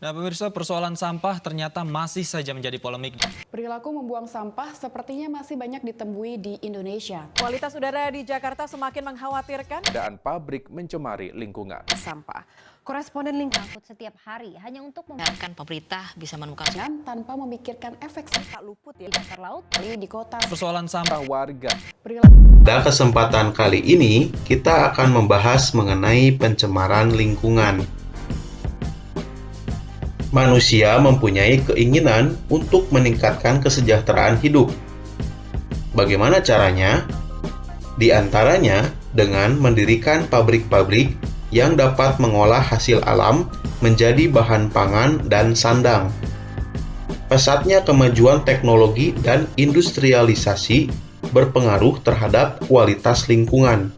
Nah, pemirsa, persoalan sampah ternyata masih saja menjadi polemik. Perilaku membuang sampah sepertinya masih banyak ditemui di Indonesia. Kualitas udara di Jakarta semakin mengkhawatirkan. Dan pabrik mencemari lingkungan. Sampah. Koresponden lingkungan Angkut setiap hari hanya untuk membiarkan pemerintah bisa menemukan tanpa memikirkan efek Tak luput ya. di dasar laut. di kota. Persoalan sampah Warga. Pada kesempatan kali ini, kita akan membahas mengenai pencemaran lingkungan. Manusia mempunyai keinginan untuk meningkatkan kesejahteraan hidup. Bagaimana caranya? Di antaranya dengan mendirikan pabrik-pabrik yang dapat mengolah hasil alam menjadi bahan pangan dan sandang. Pesatnya kemajuan teknologi dan industrialisasi berpengaruh terhadap kualitas lingkungan.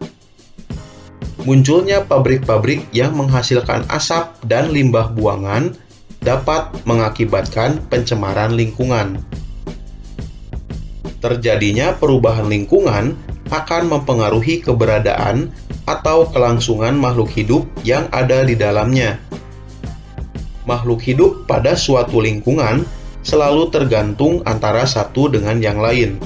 Munculnya pabrik-pabrik yang menghasilkan asap dan limbah buangan dapat mengakibatkan pencemaran lingkungan. Terjadinya perubahan lingkungan akan mempengaruhi keberadaan atau kelangsungan makhluk hidup yang ada di dalamnya. Makhluk hidup pada suatu lingkungan selalu tergantung antara satu dengan yang lain.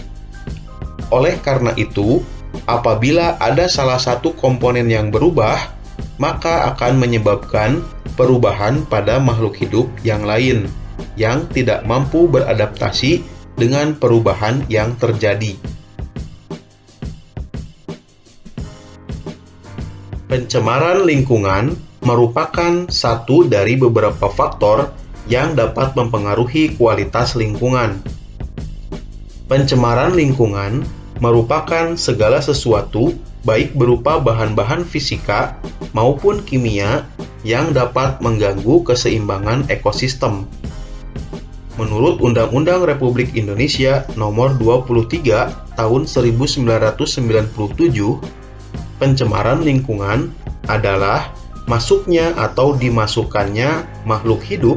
Oleh karena itu, apabila ada salah satu komponen yang berubah, maka akan menyebabkan perubahan pada makhluk hidup yang lain yang tidak mampu beradaptasi dengan perubahan yang terjadi. Pencemaran lingkungan merupakan satu dari beberapa faktor yang dapat mempengaruhi kualitas lingkungan. Pencemaran lingkungan merupakan segala sesuatu, baik berupa bahan-bahan fisika maupun kimia, yang dapat mengganggu keseimbangan ekosistem. Menurut Undang-Undang Republik Indonesia Nomor 23 Tahun 1997, pencemaran lingkungan adalah masuknya atau dimasukkannya makhluk hidup,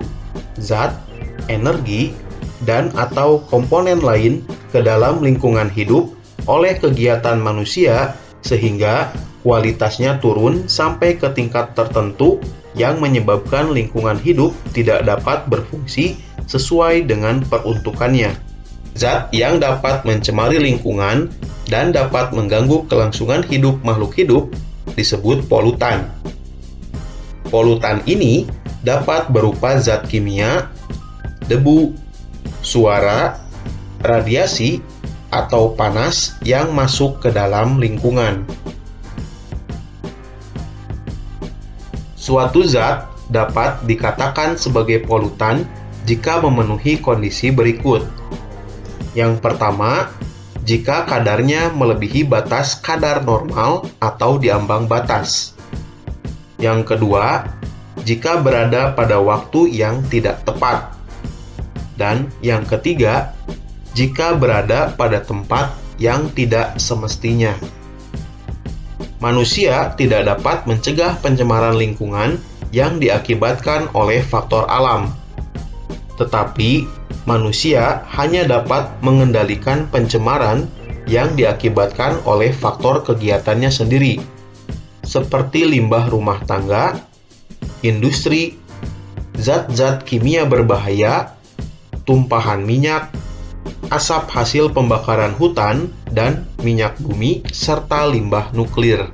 zat, energi, dan atau komponen lain ke dalam lingkungan hidup oleh kegiatan manusia sehingga kualitasnya turun sampai ke tingkat tertentu yang menyebabkan lingkungan hidup tidak dapat berfungsi sesuai dengan peruntukannya. Zat yang dapat mencemari lingkungan dan dapat mengganggu kelangsungan hidup makhluk hidup disebut polutan. Polutan ini dapat berupa zat kimia, debu, suara, radiasi, atau panas yang masuk ke dalam lingkungan. Suatu zat dapat dikatakan sebagai polutan jika memenuhi kondisi berikut. Yang pertama, jika kadarnya melebihi batas kadar normal atau diambang batas. Yang kedua, jika berada pada waktu yang tidak tepat. Dan yang ketiga, jika berada pada tempat yang tidak semestinya. Manusia tidak dapat mencegah pencemaran lingkungan yang diakibatkan oleh faktor alam. Tetapi, manusia hanya dapat mengendalikan pencemaran yang diakibatkan oleh faktor kegiatannya sendiri, seperti limbah rumah tangga, industri, zat-zat kimia berbahaya, tumpahan minyak, asap hasil pembakaran hutan, dan minyak bumi, serta limbah nuklir.